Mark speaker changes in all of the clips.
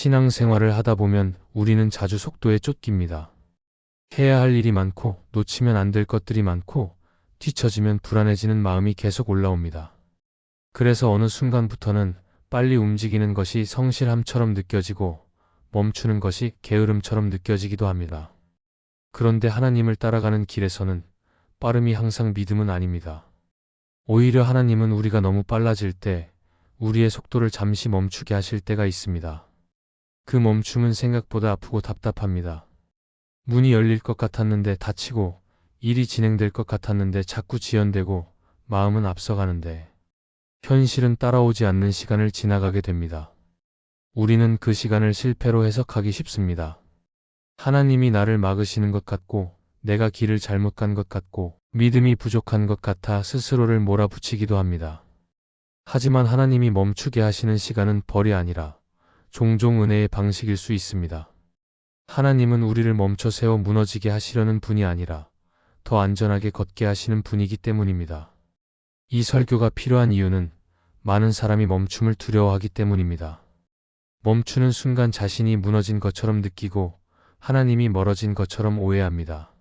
Speaker 1: 신앙생활을 하다 보면 우리는 자주 속도에 쫓깁니다. 해야 할 일이 많고 놓치면 안 될 것들이 많고 뒤처지면 불안해지는 마음이 계속 올라옵니다. 그래서 어느 순간부터는 빨리 움직이는 것이 성실함처럼 느껴지고 멈추는 것이 게으름처럼 느껴지기도 합니다. 그런데 하나님을 따라가는 길에서는 빠름이 항상 믿음은 아닙니다. 오히려 하나님은 우리가 너무 빨라질 때 우리의 속도를 잠시 멈추게 하실 때가 있습니다. 그 멈춤은 생각보다 아프고 답답합니다. 문이 열릴 것 같았는데 닫히고 일이 진행될 것 같았는데 자꾸 지연되고 마음은 앞서가는데 현실은 따라오지 않는 시간을 지나가게 됩니다. 우리는 그 시간을 실패로 해석하기 쉽습니다. 하나님이 나를 막으시는 것 같고 내가 길을 잘못 간 것 같고 믿음이 부족한 것 같아 스스로를 몰아붙이기도 합니다. 하지만 하나님이 멈추게 하시는 시간은 벌이 아니라 종종 은혜의 방식일 수 있습니다. 하나님은 우리를 멈춰 세워 무너지게 하시려는 분이 아니라 더 안전하게 걷게 하시는 분이기 때문입니다. 이 설교가 필요한 이유는 많은 사람이 멈춤을 두려워하기 때문입니다. 멈추는 순간 자신이 무너진 것처럼 느끼고 하나님이 멀어진 것처럼 오해합니다.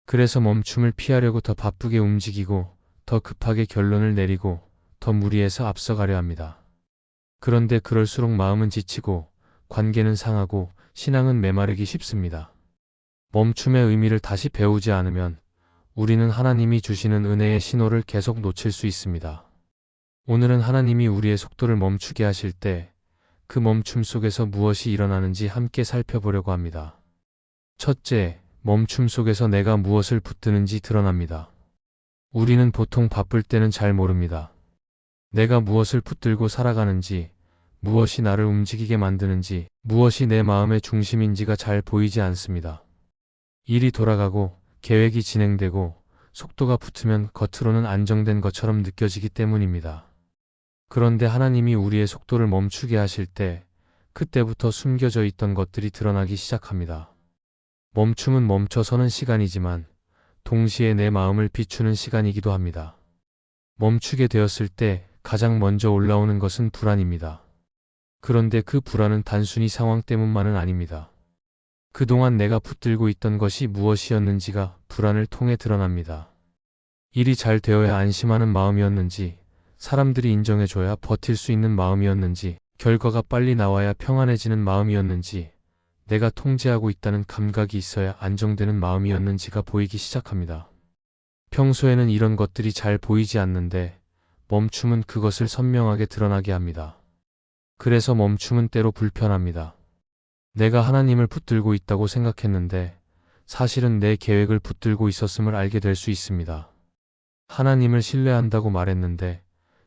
Speaker 1: 그래서 멈춤을 피하려고 더 바쁘게 움직이고 더 급하게 결론을 내리고 더 무리해서 앞서가려 합니다. 그런데 그럴수록 마음은 지치고 관계는 상하고 신앙은 메마르기 쉽습니다. 멈춤의 의미를 다시 배우지 않으면 우리는 하나님이 주시는 은혜의 신호를 계속 놓칠 수 있습니다. 오늘은 하나님이 우리의 속도를 멈추게 하실 때 그 멈춤 속에서 무엇이 일어나는지 함께 살펴보려고 합니다. 첫째, 멈춤 속에서 내가 무엇을 붙드는지 드러납니다. 우리는 보통 바쁠 때는 잘 모릅니다. 내가 무엇을 붙들고 살아가는지, 무엇이 나를 움직이게 만드는지, 무엇이 내 마음의 중심인지가 잘 보이지 않습니다. 일이 돌아가고 계획이 진행되고 속도가 붙으면 겉으로는 안정된 것처럼 느껴지기 때문입니다. 그런데 하나님이 우리의 속도를 멈추게 하실 때 그때부터 숨겨져 있던 것들이 드러나기 시작합니다. 멈춤은 멈춰서는 시간이지만 동시에 내 마음을 비추는 시간이기도 합니다. 멈추게 되었을 때 가장 먼저 올라오는 것은 불안입니다. 그런데 그 불안은 단순히 상황 때문만은 아닙니다. 그동안 내가 붙들고 있던 것이 무엇이었는지가 불안을 통해 드러납니다. 일이 잘 되어야 안심하는 마음이었는지, 사람들이 인정해줘야 버틸 수 있는 마음이었는지, 결과가 빨리 나와야 평안해지는 마음이었는지, 내가 통제하고 있다는 감각이 있어야 안정되는 마음이었는지가 보이기 시작합니다. 평소에는 이런 것들이 잘 보이지 않는데 멈춤은 그것을 선명하게 드러나게 합니다. 그래서 멈춤은 때로 불편합니다. 내가 하나님을 붙들고 있다고 생각했는데 사실은 내 계획을 붙들고 있었음을 알게 될 수 있습니다. 하나님을 신뢰한다고 말했는데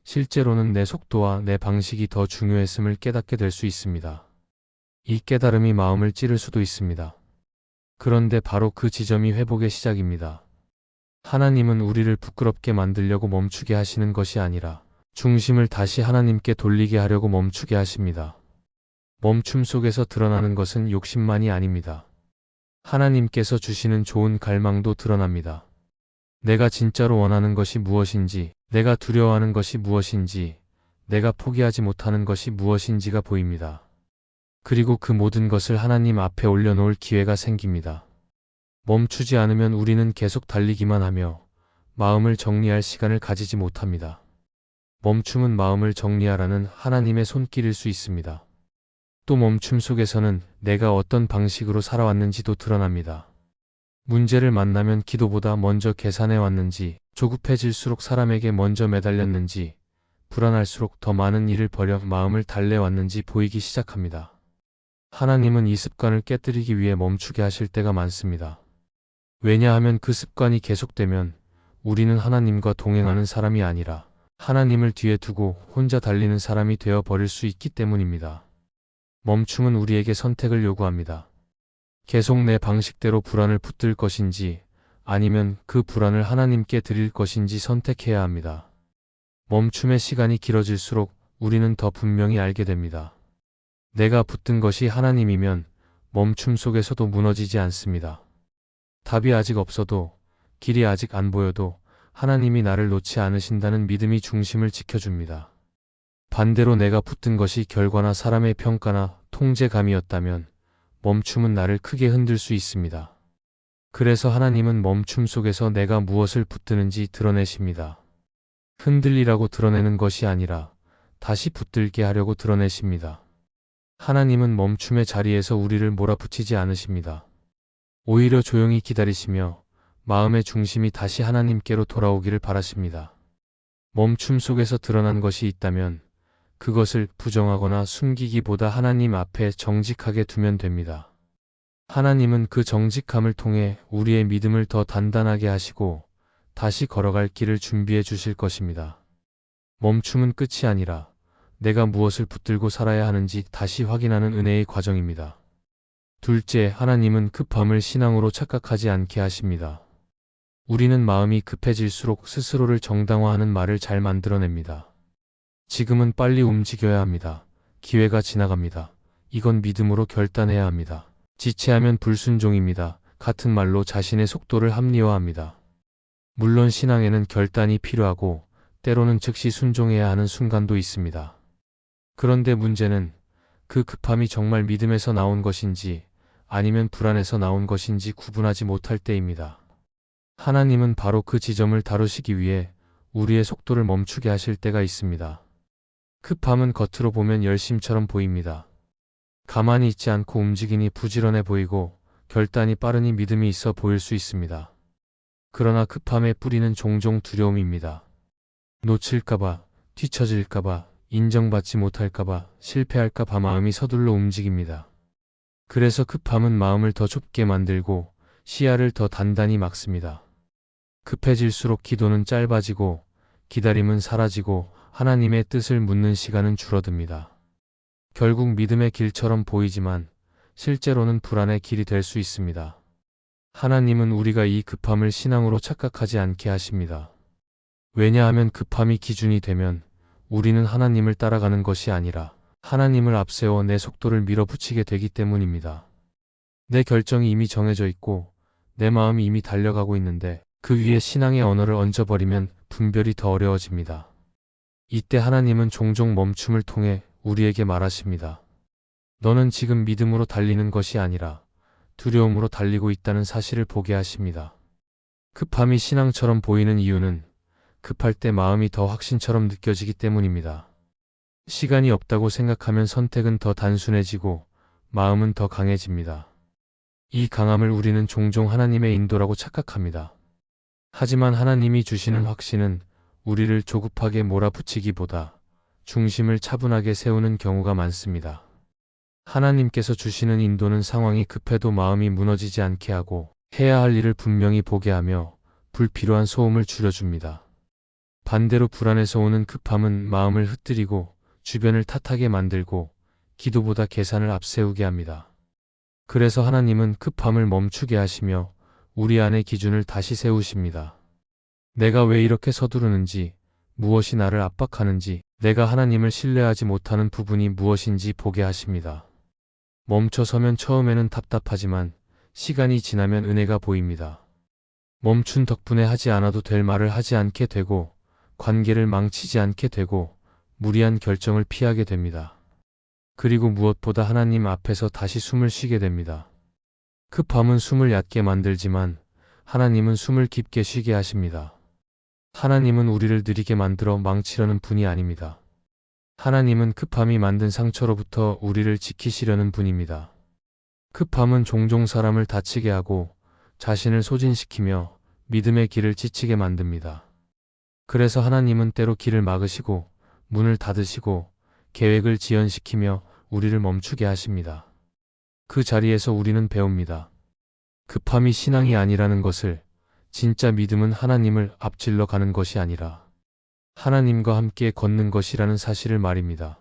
Speaker 1: 실제로는 내 속도와 내 방식이 더 중요했음을 깨닫게 될 수 있습니다. 이 깨달음이 마음을 찌를 수도 있습니다. 그런데 바로 그 지점이 회복의 시작입니다. 하나님은 우리를 부끄럽게 만들려고 멈추게 하시는 것이 아니라 중심을 다시 하나님께 돌리게 하려고 멈추게 하십니다. 멈춤 속에서 드러나는 것은 욕심만이 아닙니다. 하나님께서 주시는 좋은 갈망도 드러납니다. 내가 진짜로 원하는 것이 무엇인지, 내가 두려워하는 것이 무엇인지, 내가 포기하지 못하는 것이 무엇인지가 보입니다. 그리고 그 모든 것을 하나님 앞에 올려놓을 기회가 생깁니다. 멈추지 않으면 우리는 계속 달리기만 하며 마음을 정리할 시간을 가지지 못합니다. 멈춤은 마음을 정리하라는 하나님의 손길일 수 있습니다. 또 멈춤 속에서는 내가 어떤 방식으로 살아왔는지도 드러납니다. 문제를 만나면 기도보다 먼저 계산해 왔는지, 조급해질수록 사람에게 먼저 매달렸는지, 불안할수록 더 많은 일을 벌여 마음을 달래왔는지 보이기 시작합니다. 하나님은 이 습관을 깨뜨리기 위해 멈추게 하실 때가 많습니다. 왜냐하면 그 습관이 계속되면 우리는 하나님과 동행하는 사람이 아니라 하나님을 뒤에 두고 혼자 달리는 사람이 되어 버릴 수 있기 때문입니다. 멈춤은 우리에게 선택을 요구합니다. 계속 내 방식대로 불안을 붙들 것인지 아니면 그 불안을 하나님께 드릴 것인지 선택해야 합니다. 멈춤의 시간이 길어질수록 우리는 더 분명히 알게 됩니다. 내가 붙든 것이 하나님이면 멈춤 속에서도 무너지지 않습니다. 답이 아직 없어도, 길이 아직 안 보여도 하나님이 나를 놓지 않으신다는 믿음이 중심을 지켜줍니다. 반대로 내가 붙든 것이 결과나 사람의 평가나 통제감이었다면 멈춤은 나를 크게 흔들 수 있습니다. 그래서 하나님은 멈춤 속에서 내가 무엇을 붙드는지 드러내십니다. 흔들리라고 드러내는 것이 아니라 다시 붙들게 하려고 드러내십니다. 하나님은 멈춤의 자리에서 우리를 몰아붙이지 않으십니다. 오히려 조용히 기다리시며 마음의 중심이 다시 하나님께로 돌아오기를 바라십니다. 멈춤 속에서 드러난 것이 있다면 그것을 부정하거나 숨기기보다 하나님 앞에 정직하게 두면 됩니다. 하나님은 그 정직함을 통해 우리의 믿음을 더 단단하게 하시고 다시 걸어갈 길을 준비해 주실 것입니다. 멈춤은 끝이 아니라 내가 무엇을 붙들고 살아야 하는지 다시 확인하는 은혜의 과정입니다. 둘째, 하나님은 급함을 신앙으로 착각하지 않게 하십니다. 우리는 마음이 급해질수록 스스로를 정당화하는 말을 잘 만들어냅니다. 지금은 빨리 움직여야 합니다. 기회가 지나갑니다. 이건 믿음으로 결단해야 합니다. 지체하면 불순종입니다. 같은 말로 자신의 속도를 합리화합니다. 물론 신앙에는 결단이 필요하고 때로는 즉시 순종해야 하는 순간도 있습니다. 그런데 문제는 그 급함이 정말 믿음에서 나온 것인지 아니면 불안에서 나온 것인지 구분하지 못할 때입니다. 하나님은 바로 그 지점을 다루시기 위해 우리의 속도를 멈추게 하실 때가 있습니다. 급함은 겉으로 보면 열심처럼 보입니다. 가만히 있지 않고 움직이니 부지런해 보이고 결단이 빠르니 믿음이 있어 보일 수 있습니다. 그러나 급함의 뿌리는 종종 두려움입니다. 놓칠까봐, 뒤처질까봐, 인정받지 못할까봐, 실패할까봐 마음이 서둘러 움직입니다. 그래서 급함은 마음을 더 좁게 만들고 시야를 더 단단히 막습니다. 급해질수록 기도는 짧아지고 기다림은 사라지고 하나님의 뜻을 묻는 시간은 줄어듭니다. 결국 믿음의 길처럼 보이지만 실제로는 불안의 길이 될 수 있습니다. 하나님은 우리가 이 급함을 신앙으로 착각하지 않게 하십니다. 왜냐하면 급함이 기준이 되면 우리는 하나님을 따라가는 것이 아니라 하나님을 앞세워 내 속도를 밀어붙이게 되기 때문입니다. 내 결정이 이미 정해져 있고 내 마음이 이미 달려가고 있는데 그 위에 신앙의 언어를 얹어버리면 분별이 더 어려워집니다. 이때 하나님은 종종 멈춤을 통해 우리에게 말하십니다. 너는 지금 믿음으로 달리는 것이 아니라 두려움으로 달리고 있다는 사실을 보게 하십니다. 급함이 신앙처럼 보이는 이유는 급할 때 마음이 더 확신처럼 느껴지기 때문입니다. 시간이 없다고 생각하면 선택은 더 단순해지고 마음은 더 강해집니다. 이 강함을 우리는 종종 하나님의 인도라고 착각합니다. 하지만 하나님이 주시는 확신은 우리를 조급하게 몰아붙이기보다 중심을 차분하게 세우는 경우가 많습니다. 하나님께서 주시는 인도는 상황이 급해도 마음이 무너지지 않게 하고 해야 할 일을 분명히 보게 하며 불필요한 소음을 줄여줍니다. 반대로 불안에서 오는 급함은 마음을 흩뜨리고 주변을 탓하게 만들고 기도보다 계산을 앞세우게 합니다. 그래서 하나님은 급함을 멈추게 하시며 우리 안의 기준을 다시 세우십니다. 내가 왜 이렇게 서두르는지, 무엇이 나를 압박하는지, 내가 하나님을 신뢰하지 못하는 부분이 무엇인지 보게 하십니다. 멈춰서면 처음에는 답답하지만 시간이 지나면 은혜가 보입니다. 멈춘 덕분에 하지 않아도 될 말을 하지 않게 되고 관계를 망치지 않게 되고 무리한 결정을 피하게 됩니다. 그리고 무엇보다 하나님 앞에서 다시 숨을 쉬게 됩니다. 급함은 숨을 얕게 만들지만 하나님은 숨을 깊게 쉬게 하십니다. 하나님은 우리를 느리게 만들어 망치려는 분이 아닙니다. 하나님은 급함이 만든 상처로부터 우리를 지키시려는 분입니다. 급함은 종종 사람을 다치게 하고 자신을 소진시키며 믿음의 길을 지치게 만듭니다. 그래서 하나님은 때로 길을 막으시고 문을 닫으시고 계획을 지연시키며 우리를 멈추게 하십니다. 그 자리에서 우리는 배웁니다. 급함이 신앙이 아니라는 것을, 진짜 믿음은 하나님을 앞질러 가는 것이 아니라 하나님과 함께 걷는 것이라는 사실을 말입니다.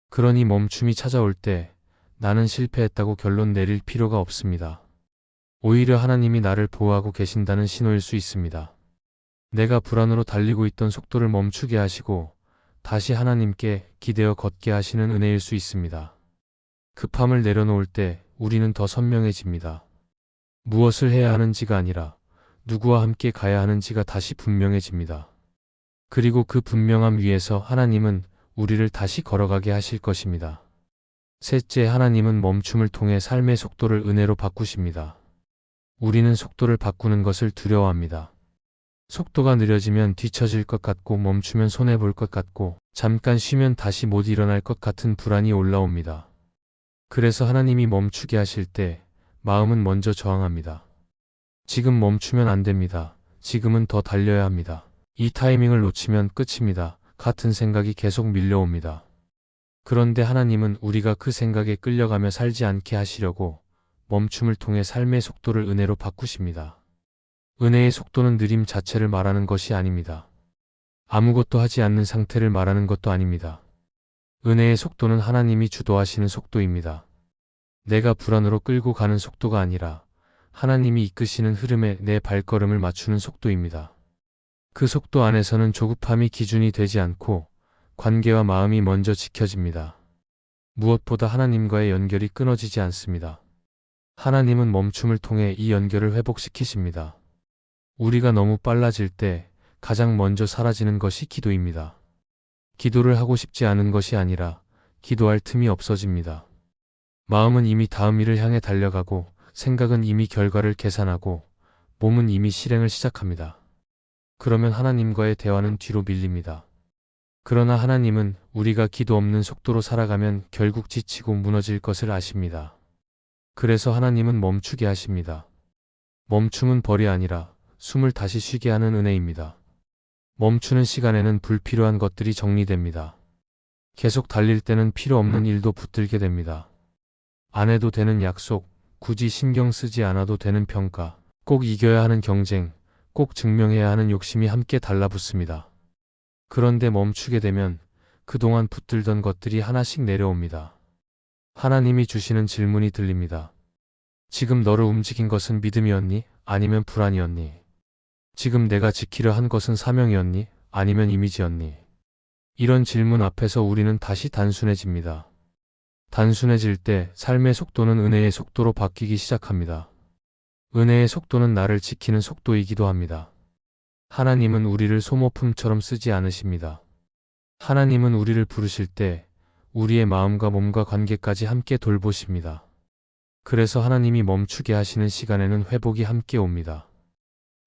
Speaker 1: 그러니 멈춤이 찾아올 때 나는 실패했다고 결론 내릴 필요가 없습니다. 오히려 하나님이 나를 보호하고 계신다는 신호일 수 있습니다. 내가 불안으로 달리고 있던 속도를 멈추게 하시고 다시 하나님께 기대어 걷게 하시는 은혜일 수 있습니다. 급함을 내려놓을 때 우리는 더 선명해집니다. 무엇을 해야 하는지가 아니라 누구와 함께 가야 하는지가 다시 분명해집니다. 그리고 그 분명함 위에서 하나님은 우리를 다시 걸어가게 하실 것입니다. 셋째, 하나님은 멈춤을 통해 삶의 속도를 은혜로 바꾸십니다. 우리는 속도를 바꾸는 것을 두려워합니다. 속도가 느려지면 뒤처질 것 같고 멈추면 손해볼 것 같고 잠깐 쉬면 다시 못 일어날 것 같은 불안이 올라옵니다. 그래서 하나님이 멈추게 하실 때 마음은 먼저 저항합니다. 지금 멈추면 안 됩니다. 지금은 더 달려야 합니다. 이 타이밍을 놓치면 끝입니다. 같은 생각이 계속 밀려옵니다. 그런데 하나님은 우리가 그 생각에 끌려가며 살지 않게 하시려고 멈춤을 통해 삶의 속도를 은혜로 바꾸십니다. 은혜의 속도는 느림 자체를 말하는 것이 아닙니다. 아무것도 하지 않는 상태를 말하는 것도 아닙니다. 은혜의 속도는 하나님이 주도하시는 속도입니다. 내가 불안으로 끌고 가는 속도가 아니라 하나님이 이끄시는 흐름에 내 발걸음을 맞추는 속도입니다. 그 속도 안에서는 조급함이 기준이 되지 않고 관계와 마음이 먼저 지켜집니다. 무엇보다 하나님과의 연결이 끊어지지 않습니다. 하나님은 멈춤을 통해 이 연결을 회복시키십니다. 우리가 너무 빨라질 때 가장 먼저 사라지는 것이 기도입니다. 기도를 하고 싶지 않은 것이 아니라 기도할 틈이 없어집니다. 마음은 이미 다음 일을 향해 달려가고 생각은 이미 결과를 계산하고 몸은 이미 실행을 시작합니다. 그러면 하나님과의 대화는 뒤로 밀립니다. 그러나 하나님은 우리가 기도 없는 속도로 살아가면 결국 지치고 무너질 것을 아십니다. 그래서 하나님은 멈추게 하십니다. 멈춤은 벌이 아니라 숨을 다시 쉬게 하는 은혜입니다. 멈추는 시간에는 불필요한 것들이 정리됩니다. 계속 달릴 때는 필요 없는 일도 붙들게 됩니다. 안 해도 되는 약속, 굳이 신경 쓰지 않아도 되는 평가, 꼭 이겨야 하는 경쟁, 꼭 증명해야 하는 욕심이 함께 달라붙습니다. 그런데 멈추게 되면 그동안 붙들던 것들이 하나씩 내려옵니다. 하나님이 주시는 질문이 들립니다. 지금 너를 움직인 것은 믿음이었니? 아니면 불안이었니? 지금 내가 지키려 한 것은 사명이었니? 아니면 이미지였니? 이런 질문 앞에서 우리는 다시 단순해집니다. 단순해질 때 삶의 속도는 은혜의 속도로 바뀌기 시작합니다. 은혜의 속도는 나를 지키는 속도이기도 합니다. 하나님은 우리를 소모품처럼 쓰지 않으십니다. 하나님은 우리를 부르실 때 우리의 마음과 몸과 관계까지 함께 돌보십니다. 그래서 하나님이 멈추게 하시는 시간에는 회복이 함께 옵니다.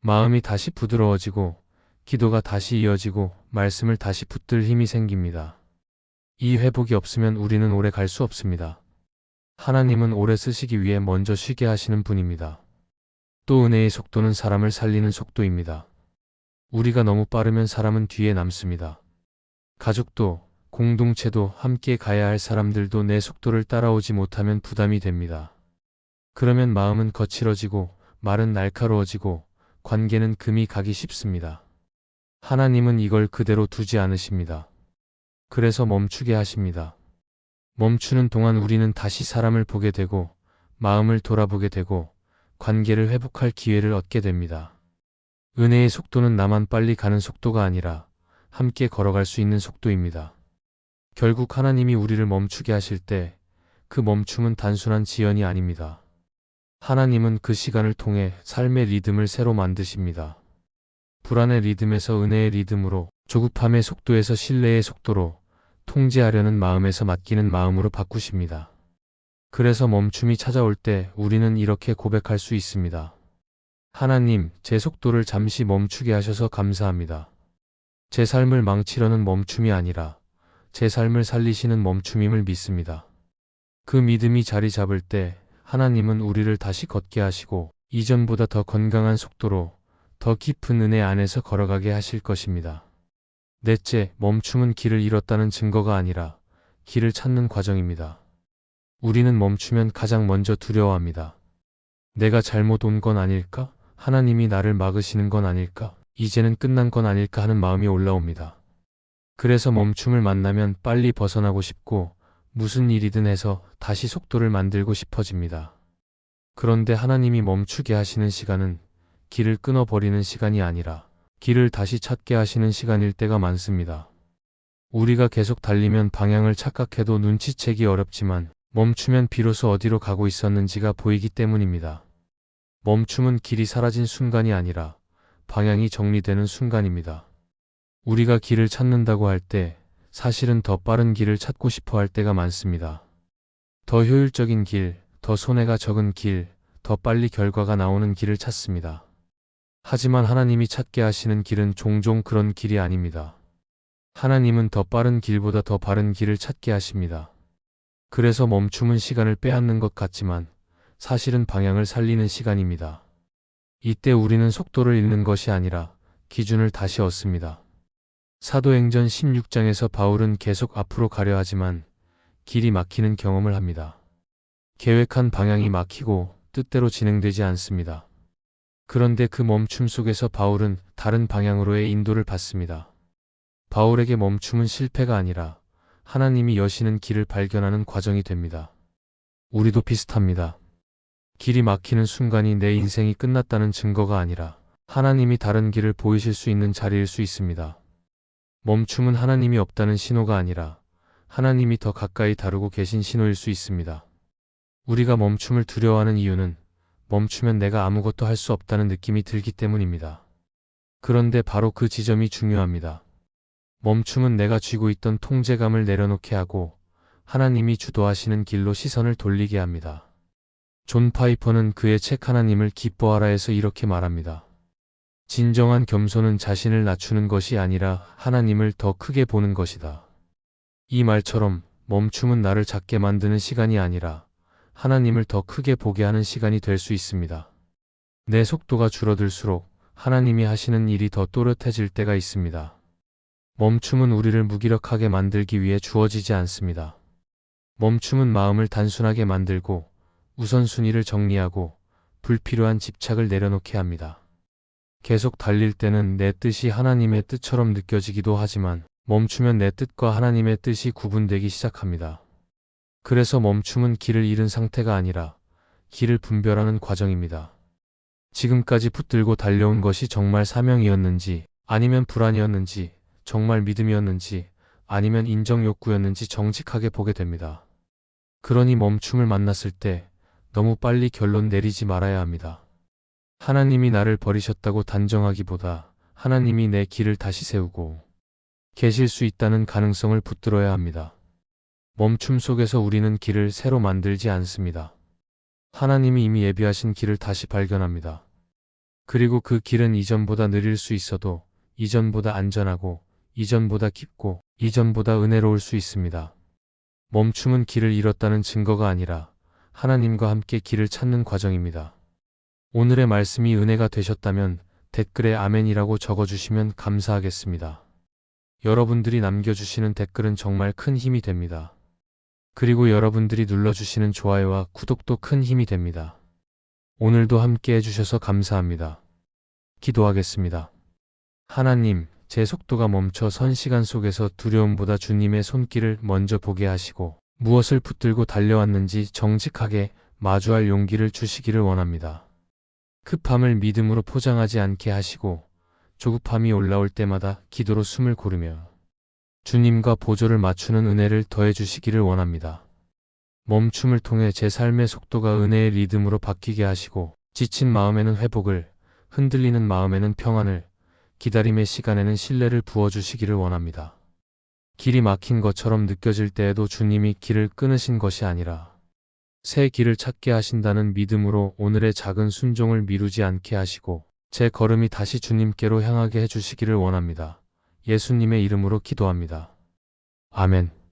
Speaker 1: 마음이 다시 부드러워지고 기도가 다시 이어지고 말씀을 다시 붙들 힘이 생깁니다. 이 회복이 없으면 우리는 오래 갈 수 없습니다. 하나님은 오래 쓰시기 위해 먼저 쉬게 하시는 분입니다. 또 은혜의 속도는 사람을 살리는 속도입니다. 우리가 너무 빠르면 사람은 뒤에 남습니다. 가족도, 공동체도, 함께 가야 할 사람들도 내 속도를 따라오지 못하면 부담이 됩니다. 그러면 마음은 거칠어지고 말은 날카로워지고 관계는 금이 가기 쉽습니다. 하나님은 이걸 그대로 두지 않으십니다. 그래서 멈추게 하십니다. 멈추는 동안 우리는 다시 사람을 보게 되고 마음을 돌아보게 되고 관계를 회복할 기회를 얻게 됩니다. 은혜의 속도는 나만 빨리 가는 속도가 아니라 함께 걸어갈 수 있는 속도입니다. 결국 하나님이 우리를 멈추게 하실 때 그 멈춤은 단순한 지연이 아닙니다. 하나님은 그 시간을 통해 삶의 리듬을 새로 만드십니다. 불안의 리듬에서 은혜의 리듬으로, 조급함의 속도에서 신뢰의 속도로, 통제하려는 마음에서 맡기는 마음으로 바꾸십니다. 그래서 멈춤이 찾아올 때 우리는 이렇게 고백할 수 있습니다. 하나님, 제 속도를 잠시 멈추게 하셔서 감사합니다. 제 삶을 망치려는 멈춤이 아니라 제 삶을 살리시는 멈춤임을 믿습니다. 그 믿음이 자리 잡을 때 하나님은 우리를 다시 걷게 하시고 이전보다 더 건강한 속도로 더 깊은 은혜 안에서 걸어가게 하실 것입니다. 넷째, 멈춤은 길을 잃었다는 증거가 아니라 길을 찾는 과정입니다. 우리는 멈추면 가장 먼저 두려워합니다. 내가 잘못 온 건 아닐까? 하나님이 나를 막으시는 건 아닐까? 이제는 끝난 건 아닐까 하는 마음이 올라옵니다. 그래서 멈춤을 만나면 빨리 벗어나고 싶고 무슨 일이든 해서 다시 속도를 만들고 싶어집니다. 그런데 하나님이 멈추게 하시는 시간은 길을 끊어버리는 시간이 아니라 길을 다시 찾게 하시는 시간일 때가 많습니다. 우리가 계속 달리면 방향을 착각해도 눈치채기 어렵지만 멈추면 비로소 어디로 가고 있었는지가 보이기 때문입니다. 멈춤은 길이 사라진 순간이 아니라 방향이 정리되는 순간입니다. 우리가 길을 찾는다고 할 때 사실은 더 빠른 길을 찾고 싶어 할 때가 많습니다. 더 효율적인 길, 더 손해가 적은 길, 더 빨리 결과가 나오는 길을 찾습니다. 하지만 하나님이 찾게 하시는 길은 종종 그런 길이 아닙니다. 하나님은 더 빠른 길보다 더 바른 길을 찾게 하십니다. 그래서 멈춤은 시간을 빼앗는 것 같지만 사실은 방향을 살리는 시간입니다. 이때 우리는 속도를 잃는 것이 아니라 기준을 다시 얻습니다. 사도행전 16장에서 바울은 계속 앞으로 가려 하지만 길이 막히는 경험을 합니다. 계획한 방향이 막히고 뜻대로 진행되지 않습니다. 그런데 그 멈춤 속에서 바울은 다른 방향으로의 인도를 받습니다. 바울에게 멈춤은 실패가 아니라 하나님이 여시는 길을 발견하는 과정이 됩니다. 우리도 비슷합니다. 길이 막히는 순간이 내 인생이 끝났다는 증거가 아니라 하나님이 다른 길을 보이실 수 있는 자리일 수 있습니다. 멈춤은 하나님이 없다는 신호가 아니라 하나님이 더 가까이 다루고 계신 신호일 수 있습니다. 우리가 멈춤을 두려워하는 이유는 멈추면 내가 아무것도 할 수 없다는 느낌이 들기 때문입니다. 그런데 바로 그 지점이 중요합니다. 멈춤은 내가 쥐고 있던 통제감을 내려놓게 하고 하나님이 주도하시는 길로 시선을 돌리게 합니다. 존 파이퍼는 그의 책 하나님을 기뻐하라에서 이렇게 말합니다. 진정한 겸손은 자신을 낮추는 것이 아니라 하나님을 더 크게 보는 것이다. 이 말처럼 멈춤은 나를 작게 만드는 시간이 아니라 하나님을 더 크게 보게 하는 시간이 될 수 있습니다. 내 속도가 줄어들수록 하나님이 하시는 일이 더 또렷해질 때가 있습니다. 멈춤은 우리를 무기력하게 만들기 위해 주어지지 않습니다. 멈춤은 마음을 단순하게 만들고 우선순위를 정리하고 불필요한 집착을 내려놓게 합니다. 계속 달릴 때는 내 뜻이 하나님의 뜻처럼 느껴지기도 하지만 멈추면 내 뜻과 하나님의 뜻이 구분되기 시작합니다. 그래서 멈춤은 길을 잃은 상태가 아니라 길을 분별하는 과정입니다. 지금까지 붙들고 달려온 것이 정말 사명이었는지 아니면 불안이었는지 정말 믿음이었는지 아니면 인정 욕구였는지 정직하게 보게 됩니다. 그러니 멈춤을 만났을 때 너무 빨리 결론 내리지 말아야 합니다. 하나님이 나를 버리셨다고 단정하기보다 하나님이 내 길을 다시 세우고 계실 수 있다는 가능성을 붙들어야 합니다. 멈춤 속에서 우리는 길을 새로 만들지 않습니다. 하나님이 이미 예비하신 길을 다시 발견합니다. 그리고 그 길은 이전보다 느릴 수 있어도 이전보다 안전하고 이전보다 깊고 이전보다 은혜로울 수 있습니다. 멈춤은 길을 잃었다는 증거가 아니라 하나님과 함께 길을 찾는 과정입니다. 오늘의 말씀이 은혜가 되셨다면 댓글에 아멘이라고 적어주시면 감사하겠습니다. 여러분들이 남겨주시는 댓글은 정말 큰 힘이 됩니다. 그리고 여러분들이 눌러주시는 좋아요와 구독도 큰 힘이 됩니다. 오늘도 함께 해주셔서 감사합니다. 기도하겠습니다. 하나님, 제 속도가 멈춰 선 시간 속에서 두려움보다 주님의 손길을 먼저 보게 하시고 무엇을 붙들고 달려왔는지 정직하게 마주할 용기를 주시기를 원합니다. 급함을 믿음으로 포장하지 않게 하시고 조급함이 올라올 때마다 기도로 숨을 고르며 주님과 보조를 맞추는 은혜를 더해 주시기를 원합니다. 멈춤을 통해 제 삶의 속도가 은혜의 리듬으로 바뀌게 하시고 지친 마음에는 회복을, 흔들리는 마음에는 평안을, 기다림의 시간에는 신뢰를 부어주시기를 원합니다. 길이 막힌 것처럼 느껴질 때에도 주님이 길을 끊으신 것이 아니라 새 길을 찾게 하신다는 믿음으로 오늘의 작은 순종을 미루지 않게 하시고 제 걸음이 다시 주님께로 향하게 해주시기를 원합니다. 예수님의 이름으로 기도합니다. 아멘.